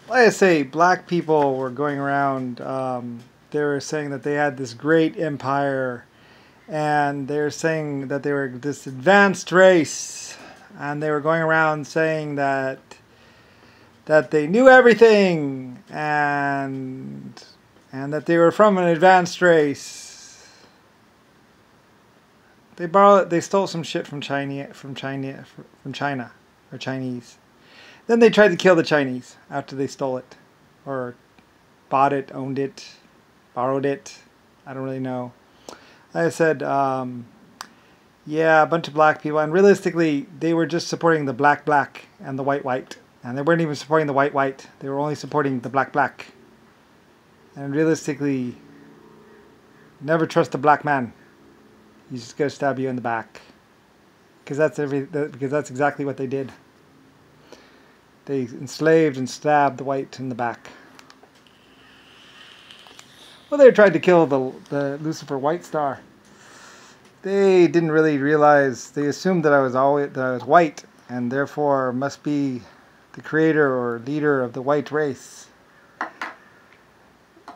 like I say, black people were going around. They were saying that they had this great empire, and they were saying that they were this advanced race, and they were going around saying that they knew everything, and that they were from an advanced race. They stole some shit from China, or Chinese. Then they tried to kill the Chinese after they stole it, or bought it, owned it, borrowed it. I don't really know. Like I said, yeah, a bunch of black people, and realistically, they were just supporting the black and the white, and they weren't even supporting the white. They were only supporting the black. And realistically, never trust a black man. He's just gonna stab you in the back, because that's exactly what they did. They enslaved and stabbed the white in the back. Well, they tried to kill the Lucifer White Star. They didn't really realize. They assumed that I was white, and therefore must be the creator or leader of the white race.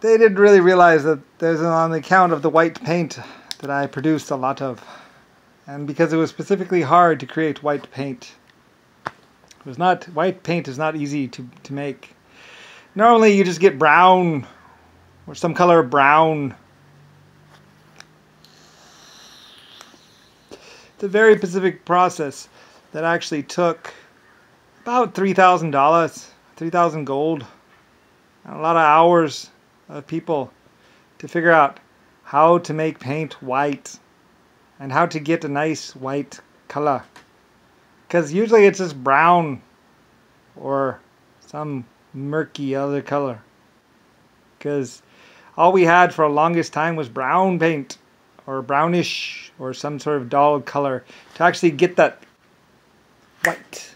They didn't really realize that there's on the account of the white paint that I produced a lot of, and because it was specifically hard to create white paint. White paint is not easy to make. Normally you just get brown or some color of brown. It's a very specific process that actually took about $3,000, 3,000 gold, and a lot of hours of people to figure out how to make paint white and how to get a nice white color. Because usually it's just brown or some murky other color. Because all we had for the longest time was brown paint or brownish or some sort of dull color to actually get that white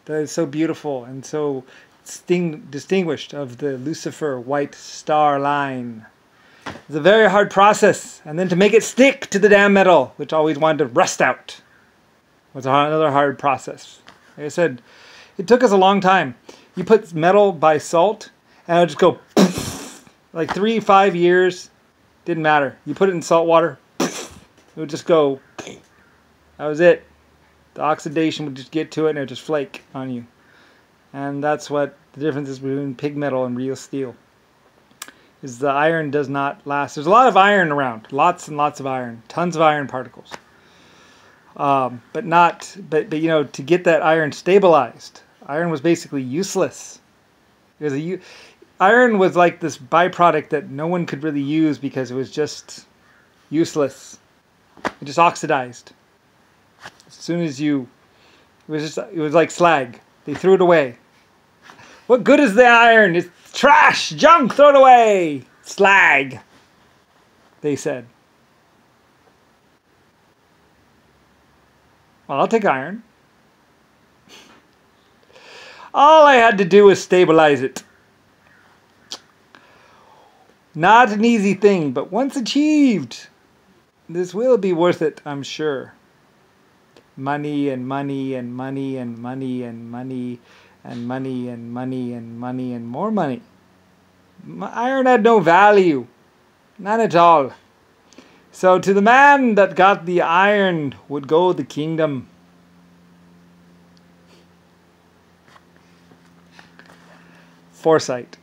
that is so beautiful and so distinguished of the Lucifer White Star line. It's a very hard process. And then to make it stick to the damn metal, which always wanted to rust out, was another hard process. Like I said, it took us a long time. You put metal by salt, and it would just go poof, like 3-5 years. Didn't matter. You put it in salt water, poof, it would just go. Poof. That was it. The oxidation would just get to it, and it would just flake on you. And that's what the difference is between pig metal and real steel. Is the iron does not last. There's a lot of iron around. Lots and lots of iron. Tons of iron particles. But you know, to get that iron stabilized, iron was basically useless. Iron was like this byproduct that no one could really use because it was just useless. It just oxidized. As soon as it was like slag. They threw it away. What good is the iron? It's trash, junk, throw it away. Slag, they said. Well, I'll take iron. All I had to do was stabilize it. Not an easy thing, but once achieved, this will be worth it, I'm sure. Money and money and money and money and money and money and money and money and more money. Iron had no value. None at all. So to the man that got the iron would go the kingdom. Foresight.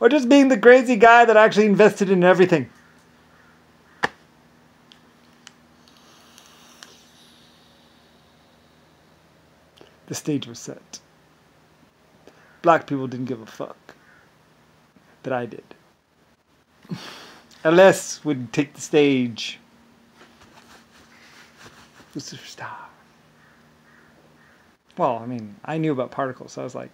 Or just being the crazy guy that actually invested in everything. The stage was set. Black people didn't give a fuck. But I did. LS would take the stage. Lucifer Star. Well, I mean, I knew about particles, so I was like,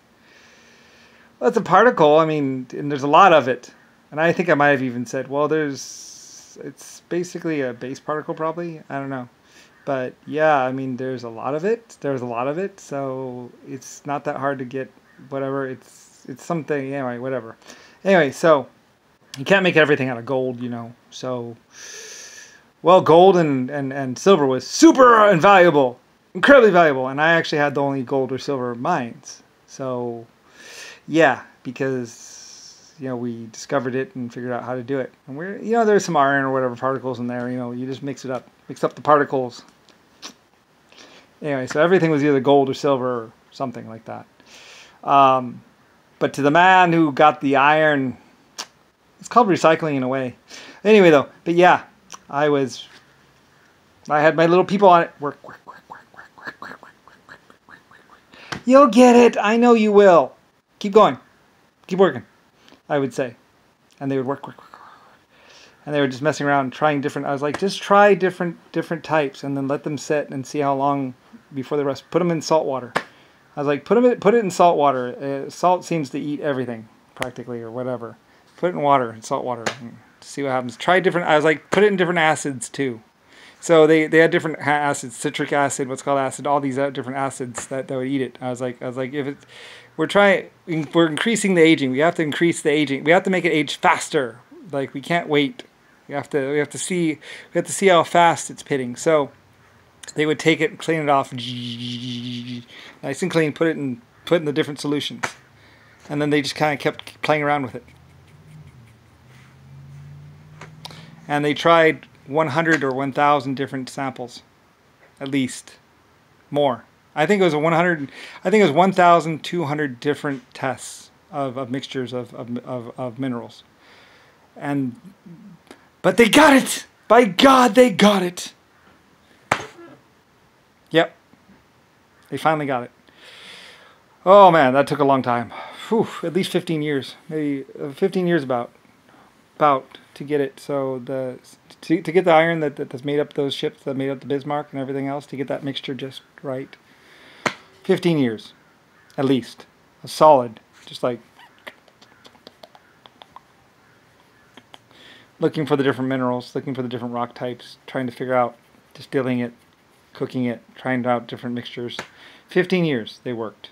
well, it's a particle, I mean, and there's a lot of it. And I think I might have even said, well, it's basically a base particle probably. I don't know. But yeah, I mean, there's a lot of it. There's a lot of it, so it's not that hard to get whatever. It's something, anyway, whatever. Anyway, so you can't make everything out of gold, you know. So Well, gold and silver was super invaluable, incredibly valuable, and I actually had the only gold or silver mines. So, yeah, because we discovered it and figured out how to do it. And there's some iron or whatever particles in there. You just mix it up, mix up the particles. Anyway, so everything was either gold or silver or something like that. But to the man who got the iron, it's called recycling in a way. Anyway, though, but yeah, I had my little people on it. Work. You'll get it. I know you will. Keep going. Keep working, I would say. And they would work. And they were just messing around, trying different. I was like, just try different types, and then let them sit and see how long before they rust. Put them in salt water. I was like, put it in salt water. Salt seems to eat everything, practically, or whatever. Put it in water, in salt water, and see what happens. Try different. I was like, put it in different acids too. So they had different acids, citric acid, what's called acid, all these different acids that would eat it. I was like, if it's, we're increasing the aging. We have to increase the aging. We have to make it age faster. Like, we can't wait. We have to see how fast it's pitting. So they would take it and clean it off, nice and clean. Put it in the different solutions, and then they just kind of kept playing around with it. And they tried 100 or 1,000 different samples, at least more. I think it was 100. I think it was 1,200 different tests of mixtures of minerals, but they got it. By God, they got it. Yep, they finally got it. Oh man, that took a long time. Whew, at least 15 years, maybe 15 years about to get it. So to get the iron that's made up those ships, that made up the Bismarck and everything else, to get that mixture just right, 15 years, at least, a solid, just like looking for the different minerals, looking for the different rock types, trying to figure out, distilling it, cooking it, trying out different mixtures. 15 years they worked.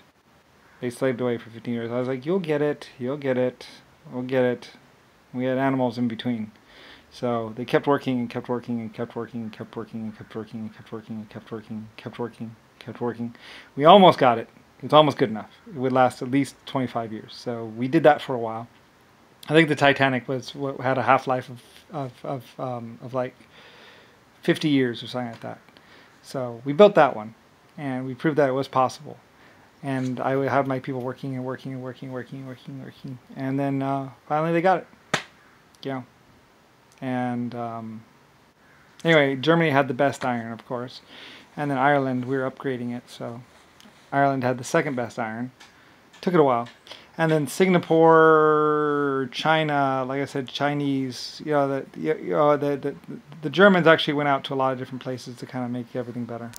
They slaved away for 15 years. I was like, you'll get it, we'll get it. We had animals in between. So they kept working and kept working and kept working and kept working and kept working and kept working and kept working and kept working, kept working. We almost got it. It was almost good enough. It would last at least 25 years. So we did that for a while. I think the Titanic had a half-life of like 50 years or something like that. So we built that one, and we proved that it was possible. And I would have my people working and working and working, and then finally they got it. And anyway, Germany had the best iron, of course, and then Ireland, we were upgrading it, so Ireland had the second best iron. Took it a while. And then Singapore, China, like I said, Chinese, the Germans actually went out to a lot of different places to kind of make everything better.